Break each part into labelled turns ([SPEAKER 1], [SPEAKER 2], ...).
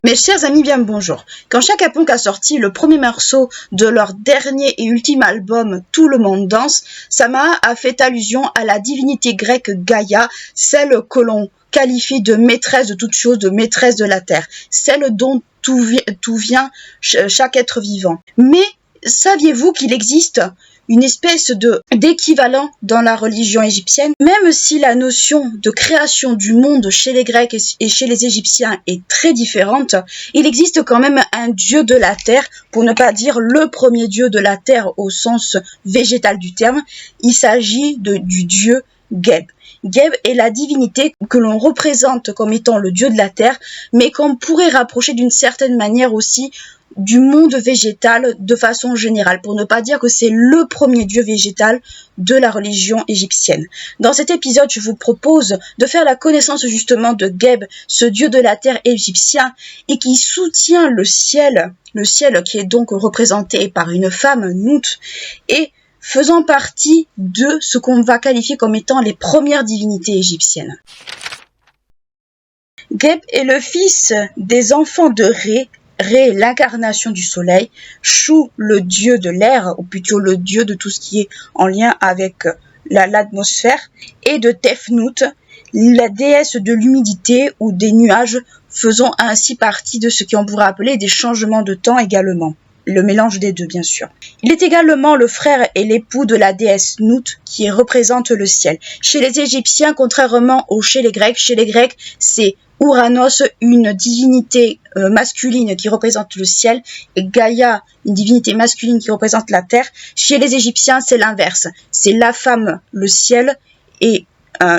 [SPEAKER 1] Mes chers amis, bien bonjour. Quand Chaka Ponk a sorti le premier morceau de leur dernier et ultime album Tout le monde danse, Sama a fait allusion à la divinité grecque Gaïa, celle que l'on qualifie de maîtresse de toutes choses, de maîtresse de la terre, celle dont tout vient chaque être vivant. Mais saviez-vous qu'il existe une espèce d'équivalent dans la religion égyptienne, même si la notion de création du monde chez les Grecs et chez les Égyptiens est très différente, il existe quand même un dieu de la terre, pour ne pas dire le premier dieu de la terre au sens végétal du terme. Il s'agit du dieu Geb. Geb est la divinité que l'on représente comme étant le dieu de la terre, mais qu'on pourrait rapprocher d'une certaine manière aussi du monde végétal de façon générale, pour ne pas dire que c'est le premier dieu végétal de la religion égyptienne. Dans cet épisode, je vous propose de faire la connaissance justement de Geb, ce dieu de la terre égyptien, et qui soutient le ciel qui est donc représenté par une femme, Nout, et faisant partie de ce qu'on va qualifier comme étant les premières divinités égyptiennes. Geb est le fils des enfants de Ré, l'incarnation du soleil, Chou, le dieu de l'air, ou plutôt le dieu de tout ce qui est en lien avec l'atmosphère, et de Tefnut, la déesse de l'humidité ou des nuages, faisant ainsi partie de ce qu'on pourrait appeler des changements de temps également. Le mélange des deux, bien sûr. Il est également le frère et l'époux de la déesse Nout, qui représente le ciel. Chez les Égyptiens, contrairement chez les Grecs, c'est Ouranos, une divinité masculine qui représente le ciel, et Gaïa, une divinité masculine qui représente la terre. Chez les Égyptiens, c'est l'inverse. C'est la femme, le ciel, et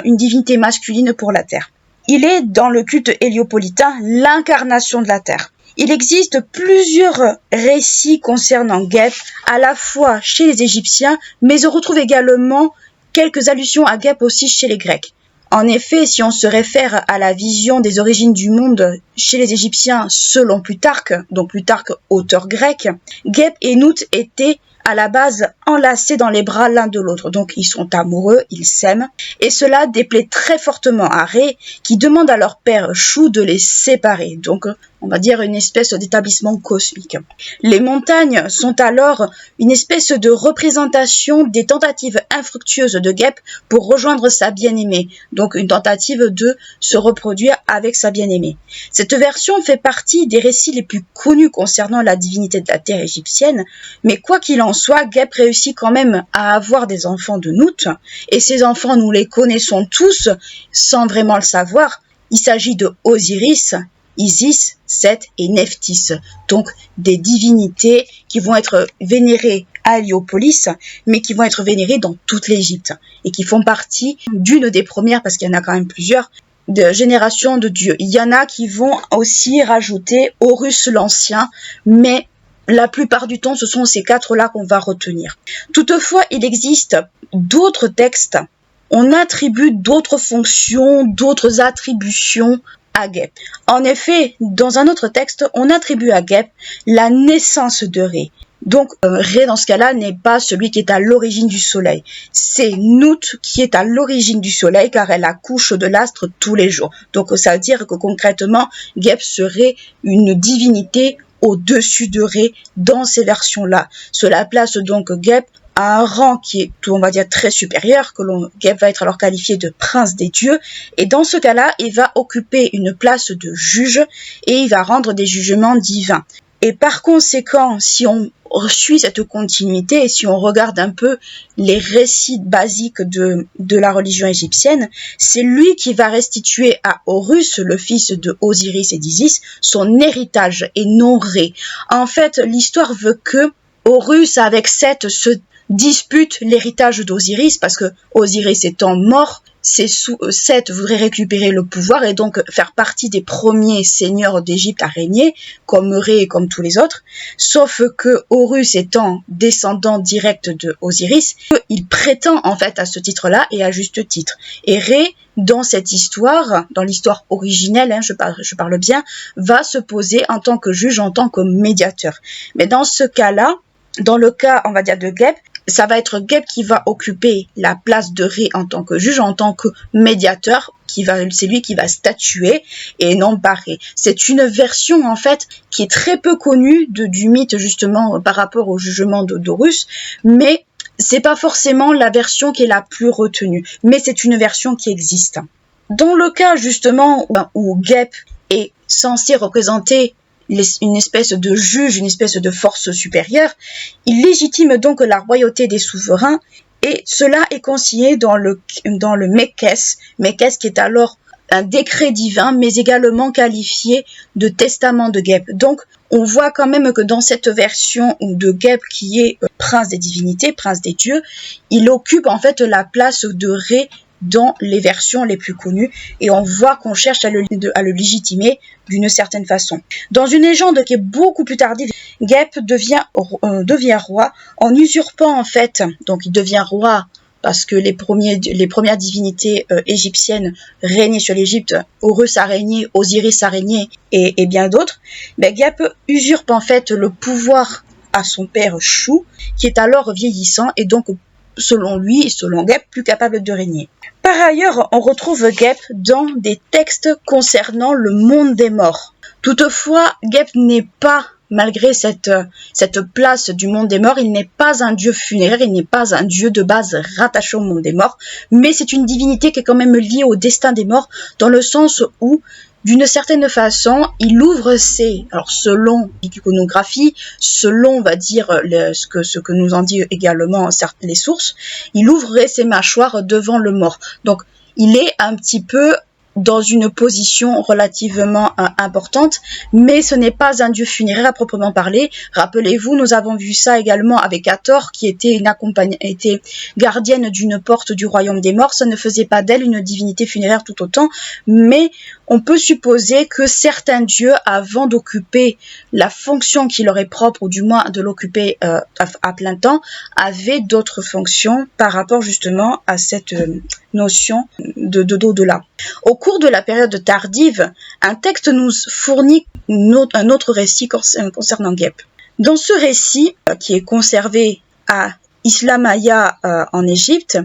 [SPEAKER 1] une divinité masculine pour la terre. Il est, dans le culte héliopolitain, l'incarnation de la terre. Il existe plusieurs récits concernant Geb, à la fois chez les Égyptiens, mais on retrouve également quelques allusions à Geb aussi chez les Grecs. En effet, si on se réfère à la vision des origines du monde chez les Égyptiens selon Plutarque, donc Plutarque auteur grec, Geb et Nout étaient à la base enlacés dans les bras l'un de l'autre. Donc ils sont amoureux, ils s'aiment, et cela déplaît très fortement à Ré, qui demande à leur père Chou de les séparer. Donc on va dire une espèce d'établissement cosmique. Les montagnes sont alors une espèce de représentation des tentatives infructueuses de Geb pour rejoindre sa bien-aimée, donc une tentative de se reproduire avec sa bien-aimée. Cette version fait partie des récits les plus connus concernant la divinité de la terre égyptienne, mais quoi qu'il en soit, Geb réussit quand même à avoir des enfants de Nout, et ces enfants, nous les connaissons tous sans vraiment le savoir. Il s'agit de Osiris, Isis, Seth et Nephthys, donc des divinités qui vont être vénérées à Héliopolis, mais qui vont être vénérées dans toute l'Égypte, et qui font partie d'une des premières, parce qu'il y en a quand même plusieurs, de générations de dieux. Il y en a qui vont aussi rajouter Horus l'Ancien, mais la plupart du temps, ce sont ces quatre-là qu'on va retenir. Toutefois, il existe d'autres textes, on attribue d'autres fonctions, d'autres attributions à Geb. En effet, dans un autre texte, on attribue à Geb la naissance de Ré. Donc Ré, dans ce cas-là, n'est pas celui qui est à l'origine du soleil. C'est Nout qui est à l'origine du soleil, car elle accouche de l'astre tous les jours. Donc ça veut dire que concrètement, Geb serait une divinité au-dessus de Ré dans ces versions-là. Cela place donc Geb à un rang qui est, on va dire, très supérieur, Geb va être alors qualifié de prince des dieux, et dans ce cas-là, il va occuper une place de juge, et il va rendre des jugements divins. Et par conséquent, si on suit cette continuité, et si on regarde un peu les récits basiques de la religion égyptienne, c'est lui qui va restituer à Horus, le fils de Osiris et d'Isis, son héritage, et non Ré. En fait, l'histoire veut que Horus, avec Seth, se dispute l'héritage d'Osiris, parce que Osiris étant mort, Seth voudrait récupérer le pouvoir et donc faire partie des premiers seigneurs d'Égypte à régner, comme Ré et comme tous les autres, sauf que Horus étant descendant direct de Osiris, il prétend en fait à ce titre-là, et à juste titre. Et Ré, dans cette histoire, dans l'histoire originelle, je parle bien, va se poser en tant que juge, en tant que médiateur. Mais dans ce cas-là, dans le cas, on va dire, de Geb, ça va être Geb qui va occuper la place de Ré en tant que juge, en tant que médiateur, c'est lui qui va statuer et non pas Ré. C'est une version en fait qui est très peu connue du mythe justement par rapport au jugement d'Horus, mais c'est pas forcément la version qui est la plus retenue, mais c'est une version qui existe. Dans le cas justement où Geb est censé représenter une espèce de juge, une espèce de force supérieure, il légitime donc la royauté des souverains et cela est consigné dans le Mekès qui est alors un décret divin mais également qualifié de testament de Geb. Donc on voit quand même que dans cette version de Geb qui est prince des divinités, prince des dieux, il occupe en fait la place de Ré dans les versions les plus connues et on voit qu'on cherche à le légitimer d'une certaine façon. Dans une légende qui est beaucoup plus tardive, Geb devient roi en usurpant en fait, donc il devient roi parce que les premières divinités égyptiennes régnaient sur l'Égypte, Horus a régné, Osiris a régné et bien d'autres. Geb usurpe en fait le pouvoir à son père Chou qui est alors vieillissant et donc selon lui et selon Geb plus capable de régner. Par ailleurs, on retrouve Geb dans des textes concernant le monde des morts. Toutefois, Geb n'est pas, malgré cette place du monde des morts, il n'est pas un dieu funéraire, il n'est pas un dieu de base rattaché au monde des morts, mais c'est une divinité qui est quand même liée au destin des morts, dans le sens où d'une certaine façon, il ouvre alors selon l'iconographie, selon, on va dire, ce que nous en dit également les sources, il ouvrait ses mâchoires devant le mort. Donc, il est un petit peu dans une position relativement importante, mais ce n'est pas un dieu funéraire à proprement parler. Rappelez-vous, nous avons vu ça également avec Hathor, qui était était gardienne d'une porte du royaume des morts. Ça ne faisait pas d'elle une divinité funéraire tout autant, mais on peut supposer que certains dieux, avant d'occuper la fonction qui leur est propre, ou du moins de l'occuper à plein temps, avaient d'autres fonctions par rapport justement à cette notion d'au-delà. Au cours de la période tardive, un texte nous fournit un autre récit concernant Geb. Dans ce récit, qui est conservé à Islamaya en Égypte,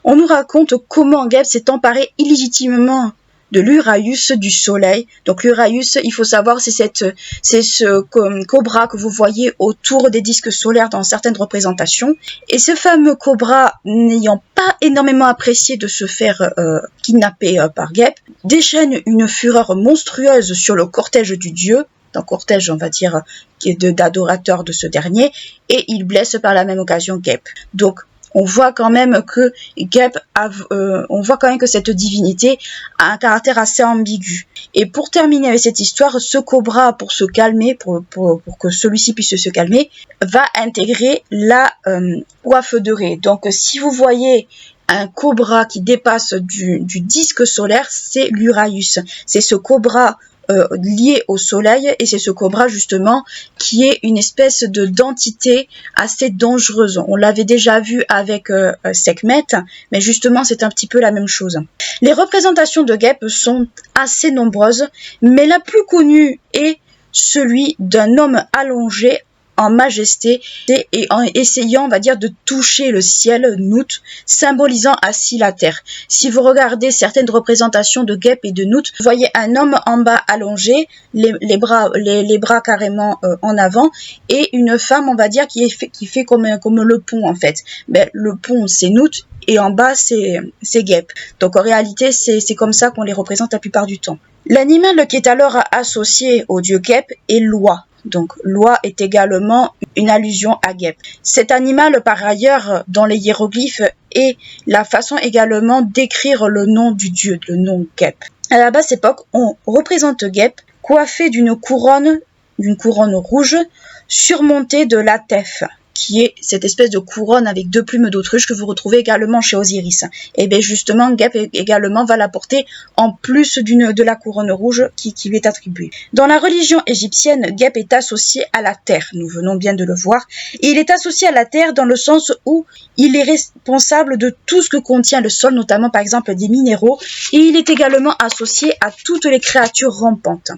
[SPEAKER 1] on nous raconte comment Geb s'est emparé illégitimement de l'Uraïus du soleil. Donc l'Uraïus, il faut savoir, c'est ce cobra que vous voyez autour des disques solaires dans certaines représentations. Et ce fameux cobra, n'ayant pas énormément apprécié de se faire kidnapper par Geb, déchaîne une fureur monstrueuse sur le cortège du dieu, un cortège, on va dire, qui est d'adorateurs de ce dernier, et il blesse par la même occasion Geb. Donc on voit quand même que cette divinité a un caractère assez ambigu. Et pour terminer avec cette histoire, ce cobra, pour se calmer, pour que celui-ci puisse se calmer, va intégrer la coiffe de Ré. Donc si vous voyez un cobra qui dépasse du disque solaire, c'est l'Uraïus. C'est ce cobra lié au soleil, et c'est ce cobra justement qui est une espèce d'entité assez dangereuse. On l'avait déjà vu avec Sekhmet, mais justement c'est un petit peu la même chose. Les représentations de Geb sont assez nombreuses, mais la plus connue est celui d'un homme allongé en majesté et en essayant, on va dire, de toucher le ciel, Nout, symbolisant ainsi la terre. Si vous regardez certaines représentations de Geb et de Nout, vous voyez un homme en bas allongé, les bras carrément en avant, et une femme, on va dire, qui fait comme le pont en fait. Le pont c'est Nout et en bas c'est Geb. Donc en réalité c'est comme ça qu'on les représente la plupart du temps. L'animal qui est alors associé au dieu Geb est l'oie. Donc, l'oie est également une allusion à Geb. Cet animal, par ailleurs, dans les hiéroglyphes, est la façon également d'écrire le nom du dieu, le nom Geb. À la basse époque, on représente Geb coiffé d'une couronne rouge surmontée de la tef, qui est cette espèce de couronne avec deux plumes d'autruche que vous retrouvez également chez Osiris. Et bien justement, Geb également va la porter en plus de la couronne rouge qui lui est attribuée. Dans la religion égyptienne, Geb est associé à la terre, nous venons bien de le voir, et il est associé à la terre dans le sens où il est responsable de tout ce que contient le sol, notamment par exemple des minéraux, et il est également associé à toutes les créatures rampantes.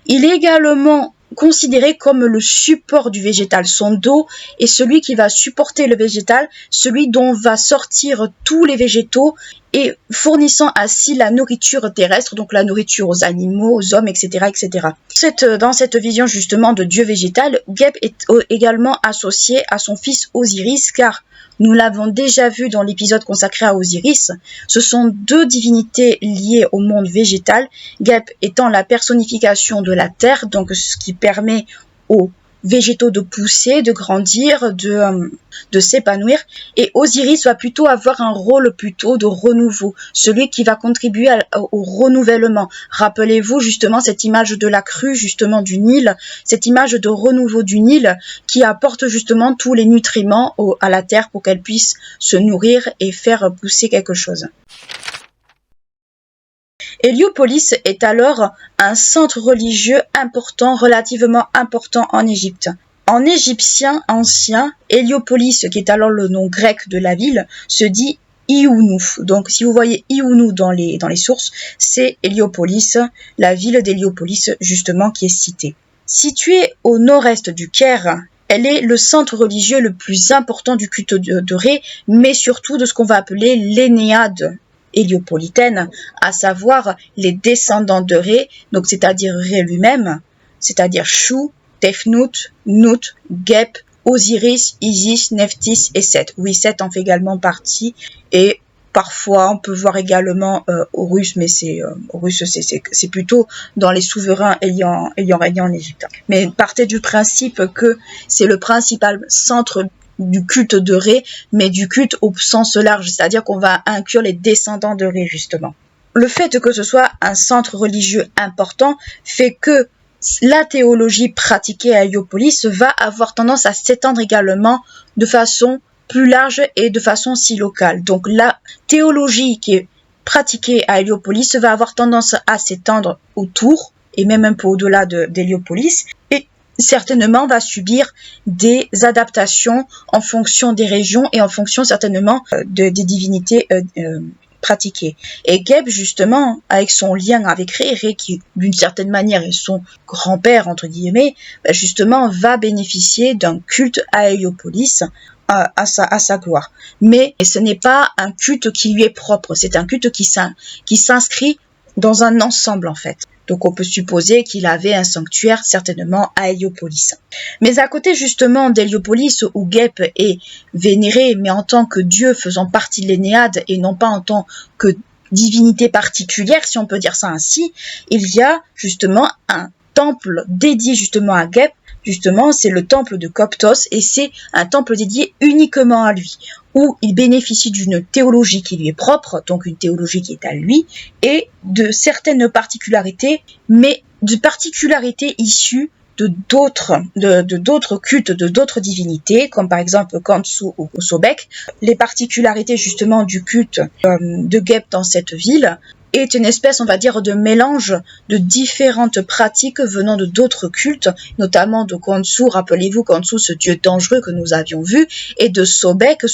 [SPEAKER 1] Il est également considéré comme le support du végétal. Son dos est celui qui va supporter le végétal, celui dont va sortir tous les végétaux et fournissant ainsi la nourriture terrestre, donc la nourriture aux animaux, aux hommes, etc. etc. Dans cette vision justement de Dieu végétal, Geb est également associé à son fils Osiris, car nous l'avons déjà vu dans l'épisode consacré à Osiris, ce sont deux divinités liées au monde végétal, Geb étant la personnification de la terre, donc ce qui permet aux végétaux de pousser, de grandir, de s'épanouir, et Osiris va plutôt avoir un rôle plutôt de renouveau, celui qui va contribuer au renouvellement. Rappelez-vous justement cette image de la crue justement du Nil, cette image de renouveau du Nil qui apporte justement tous les nutriments à la terre pour qu'elle puisse se nourrir et faire pousser quelque chose. Héliopolis est alors un centre religieux important, relativement important en Égypte. En égyptien ancien, Héliopolis, qui est alors le nom grec de la ville, se dit Iounnou. Donc si vous voyez Iounnou dans les sources, c'est Héliopolis, la ville d'Héliopolis justement qui est citée. Située au nord-est du Caire, elle est le centre religieux le plus important du culte de Ré, mais surtout de ce qu'on va appeler l'Énéade héliopolitaine, à savoir les descendants de Ré, donc c'est-à-dire Ré lui-même, c'est-à-dire Chou, Tefnut, Nut, Geb, Osiris, Isis, Nephthys et Seth. Oui, Seth en fait également partie, et parfois on peut voir également Horus, mais Horus c'est plutôt dans les souverains ayant régné en Égypte. Mais partez du principe que c'est le principal centre du culte de Ré, mais du culte au sens large, c'est-à-dire qu'on va inclure les descendants de Ré, justement. Le fait que ce soit un centre religieux important fait que la théologie pratiquée à Héliopolis va avoir tendance à s'étendre également de façon plus large et de façon si locale. Donc la théologie qui est pratiquée à Héliopolis va avoir tendance à s'étendre autour, et même un peu au-delà d'Héliopolis, et certainement va subir des adaptations en fonction des régions et en fonction certainement des divinités pratiquées. Et Geb, justement, avec son lien avec Ré, Ré qui d'une certaine manière est son grand-père, entre guillemets, justement va bénéficier d'un culte à Héliopolis à sa gloire. Mais ce n'est pas un culte qui lui est propre, c'est un culte qui s'inscrit dans un ensemble en fait. Donc on peut supposer qu'il avait un sanctuaire certainement à Héliopolis. Mais à côté justement d'Héliopolis où Geb est vénéré, mais en tant que dieu faisant partie de l'Énéade et non pas en tant que divinité particulière, si on peut dire ça ainsi, il y a justement un temple dédié justement à Geb. Justement, c'est le temple de Coptos et c'est un temple dédié uniquement à lui, où il bénéficie d'une théologie qui lui est propre, donc une théologie qui est à lui, et de certaines particularités, mais de particularités issues de d'autres cultes, de d'autres divinités, comme par exemple Khonsu ou Sobek. Les particularités justement du culte de Geb dans cette ville est une espèce, on va dire, de mélange de différentes pratiques venant de d'autres cultes, notamment de Khonsu, rappelez-vous Khonsu, ce dieu dangereux que nous avions vu, et de Sobek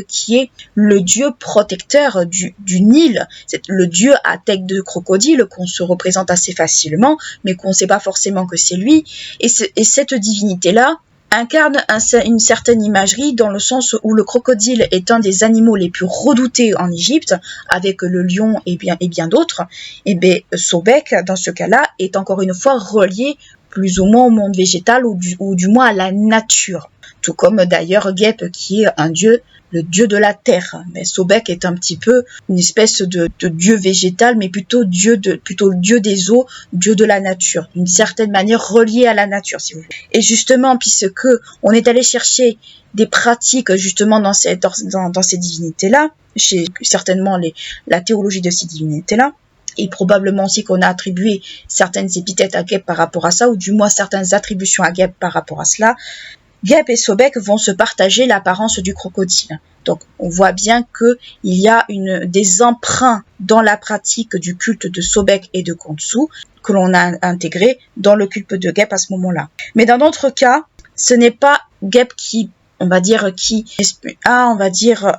[SPEAKER 1] qui est le dieu protecteur du Nil, c'est le dieu à tête de crocodile qu'on se représente assez facilement, mais qu'on ne sait pas forcément que c'est lui, et cette divinité-là incarne une certaine imagerie dans le sens où le crocodile est un des animaux les plus redoutés en Égypte, avec le lion et bien d'autres, et bien Sobek, dans ce cas-là, est encore une fois relié plus ou moins au monde végétal ou du moins à la nature. Tout comme d'ailleurs Geb qui est un dieu, le dieu de la terre. Mais Sobek est un petit peu une espèce de dieu végétal, mais plutôt dieu des eaux, dieu de la nature, d'une certaine manière relié à la nature, si vous voulez. Et justement, puisque on est allé chercher des pratiques justement dans ces divinités-là, chez certainement la théologie de ces divinités-là, et probablement aussi qu'on a attribué certaines épithètes à Geb par rapport à ça, ou du moins certaines attributions à Geb par rapport à cela, Geb et Sobek vont se partager l'apparence du crocodile. Donc on voit bien qu'il y a des emprunts dans la pratique du culte de Sobek et de Khonsu que l'on a intégré dans le culte de Geb à ce moment-là. Mais dans d'autres cas, ce n'est pas Geb qui on va dire, qui a, on va dire,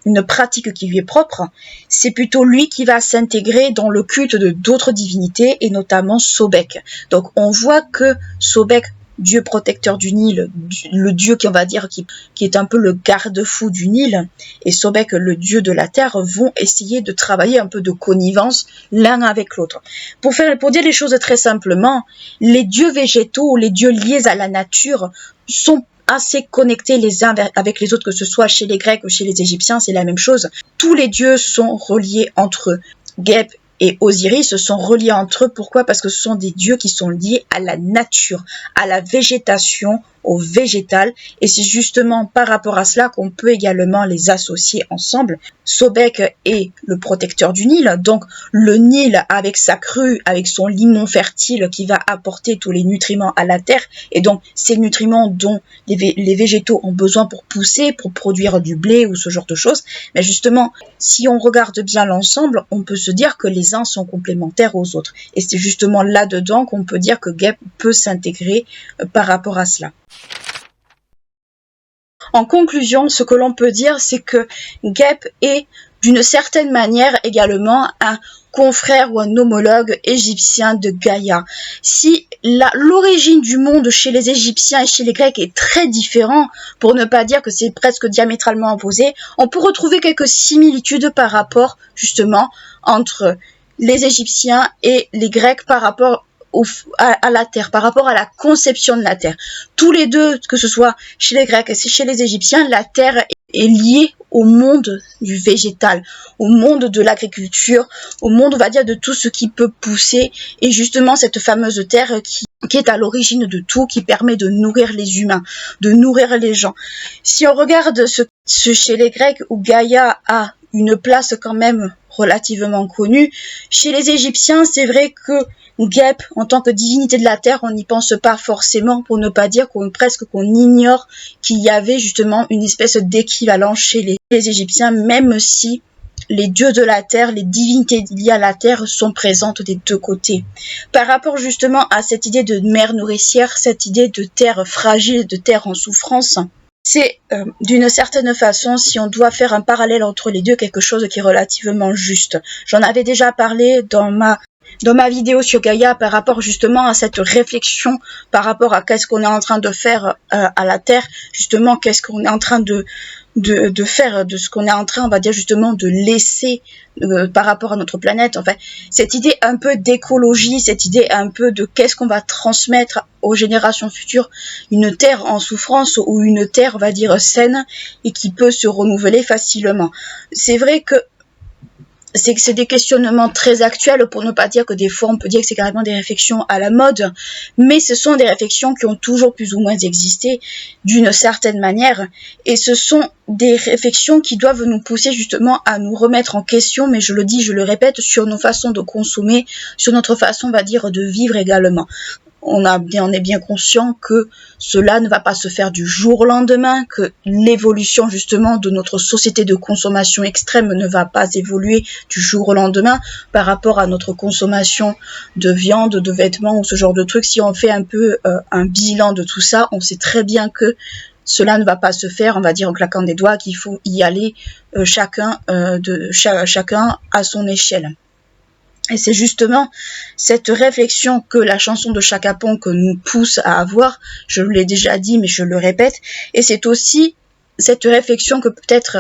[SPEAKER 1] une pratique qui lui est propre, c'est plutôt lui qui va s'intégrer dans le culte de d'autres divinités, et notamment Sobek. Donc on voit que Sobek, dieu protecteur du Nil, le dieu qui, on va dire, qui est un peu le garde-fou du Nil, et Sobek, le dieu de la terre, vont essayer de travailler un peu de connivence l'un avec l'autre. Pour dire les choses très simplement, les dieux végétaux ou les dieux liés à la nature sont assez connectés les uns avec les autres, que ce soit chez les Grecs ou chez les Égyptiens, c'est la même chose. Tous les dieux sont reliés entre eux. Geb et Osiris sont reliés entre eux. Pourquoi? Parce que ce sont des dieux qui sont liés à la nature, à la végétation, au végétal, et c'est justement par rapport à cela qu'on peut également les associer ensemble. Sobek est le protecteur du Nil, donc le Nil avec sa crue, avec son limon fertile qui va apporter tous les nutriments à la terre, et donc ces nutriments dont les végétaux ont besoin pour pousser, pour produire du blé ou ce genre de choses. Mais justement, si on regarde bien l'ensemble, on peut se dire que les uns sont complémentaires aux autres, et c'est justement là-dedans qu'on peut dire que Geb peut s'intégrer par rapport à cela. En conclusion, ce que l'on peut dire, c'est que Geb est d'une certaine manière également un confrère ou un homologue égyptien de Gaïa. Si l'origine du monde chez les Égyptiens et chez les Grecs est très différent, pour ne pas dire que c'est presque diamétralement opposé, on peut retrouver quelques similitudes par rapport justement entre les Égyptiens et les Grecs par rapport à la terre, par rapport à la conception de la terre. Tous les deux, que ce soit chez les Grecs et chez les Égyptiens, la terre est liée au monde du végétal, au monde de l'agriculture, au monde, on va dire, de tout ce qui peut pousser, et justement cette fameuse terre qui est à l'origine de tout, qui permet de nourrir les humains, de nourrir les gens. Si on regarde ce chez les Grecs, où Gaïa a une place quand même relativement connue, chez les Égyptiens, c'est vrai que Geb, en tant que divinité de la terre, on n'y pense pas forcément, pour ne pas dire qu'on ignore qu'il y avait justement une espèce d'équivalent chez les Égyptiens, même si les dieux de la terre, les divinités liées à la terre sont présentes des deux côtés. Par rapport justement à cette idée de mère nourricière, cette idée de terre fragile, de terre en souffrance, c'est d'une certaine façon, si on doit faire un parallèle entre les deux, quelque chose qui est relativement juste. J'en avais déjà parlé dans ma vidéo sur Gaïa par rapport justement à cette réflexion par rapport à qu'est-ce qu'on est en train de faire à la Terre, justement qu'est-ce qu'on est en train de faire, de ce qu'on est en train, on va dire justement, de laisser par rapport à notre planète. Enfin, cette idée un peu d'écologie, cette idée un peu de qu'est-ce qu'on va transmettre aux générations futures, une terre en souffrance ou une terre, on va dire, saine et qui peut se renouveler facilement. C'est vrai que c'est des questionnements très actuels, pour ne pas dire que des fois on peut dire que c'est carrément des réflexions à la mode, mais ce sont des réflexions qui ont toujours plus ou moins existé d'une certaine manière, et ce sont des réflexions qui doivent nous pousser justement à nous remettre en question, mais je le dis, je le répète, sur nos façons de consommer, sur notre façon, on va dire, de vivre également. On est bien conscient que cela ne va pas se faire du jour au lendemain, que l'évolution justement de notre société de consommation extrême ne va pas évoluer du jour au lendemain par rapport à notre consommation de viande, de vêtements ou ce genre de trucs. Si on fait un peu un bilan de tout ça, on sait très bien que cela ne va pas se faire, on va dire en claquant des doigts, qu'il faut y aller chacun à son échelle. Et c'est justement cette réflexion que la chanson de Chaka Ponk nous pousse à avoir, je l'ai déjà dit mais je le répète, et c'est aussi cette réflexion que peut-être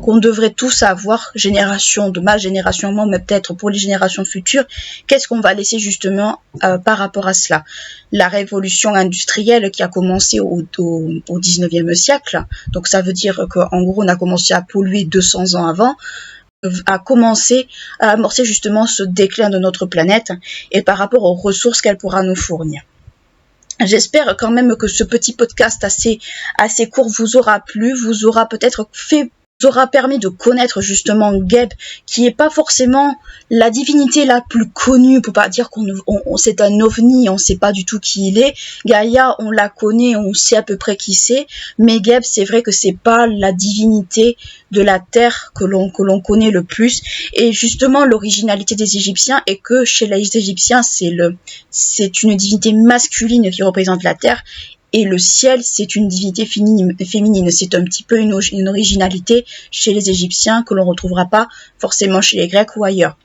[SPEAKER 1] qu'on devrait tous avoir, génération de ma génération, moi, mais peut-être pour les générations futures, qu'est-ce qu'on va laisser justement par rapport à cela. La révolution industrielle qui a commencé au 19e siècle, donc ça veut dire qu'en gros on a commencé à polluer 200 ans avant, a commencé à amorcer justement ce déclin de notre planète et par rapport aux ressources qu'elle pourra nous fournir. J'espère quand même que ce petit podcast assez court vous aura plu, vous aura peut-être permis de connaître justement Geb, qui est pas forcément la divinité la plus connue, pour pas dire qu'on c'est un ovni, on sait pas du tout qui il est. Gaïa, on la connaît, on sait à peu près qui c'est, mais Geb, c'est vrai que c'est pas la divinité de la terre que l'on connaît le plus. Et justement, l'originalité des Égyptiens est que chez les Égyptiens, c'est une divinité masculine qui représente la terre, et le ciel, c'est une divinité féminine. C'est un petit peu une originalité chez les Égyptiens que l'on ne retrouvera pas forcément chez les Grecs ou ailleurs.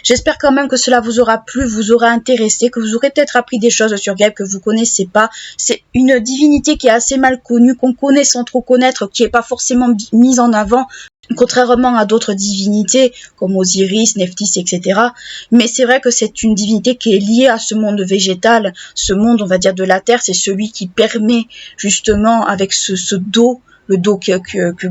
[SPEAKER 1] J'espère quand même que cela vous aura plu, vous aura intéressé, que vous aurez peut-être appris des choses sur Geb que vous connaissez pas. C'est une divinité qui est assez mal connue, qu'on connaît sans trop connaître, qui est pas forcément mise en avant, contrairement à d'autres divinités comme Osiris, Nephthys, etc. Mais c'est vrai que c'est une divinité qui est liée à ce monde végétal, ce monde, on va dire, de la terre. C'est celui qui permet justement, avec ce dos, le dos que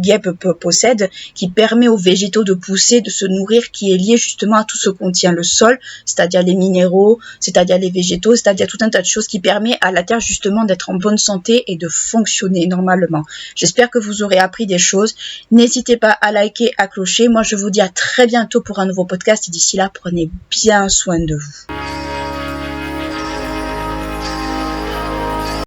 [SPEAKER 1] Geb possède, qui permet aux végétaux de pousser, de se nourrir, qui est lié justement à tout ce qu'on tient le sol, c'est-à-dire les minéraux, c'est-à-dire les végétaux, c'est-à-dire tout un tas de choses qui permet à la terre justement d'être en bonne santé et de fonctionner normalement. J'espère que vous aurez appris des choses. N'hésitez pas à liker, à clocher. Moi, je vous dis à très bientôt pour un nouveau podcast et d'ici là, prenez bien soin de vous.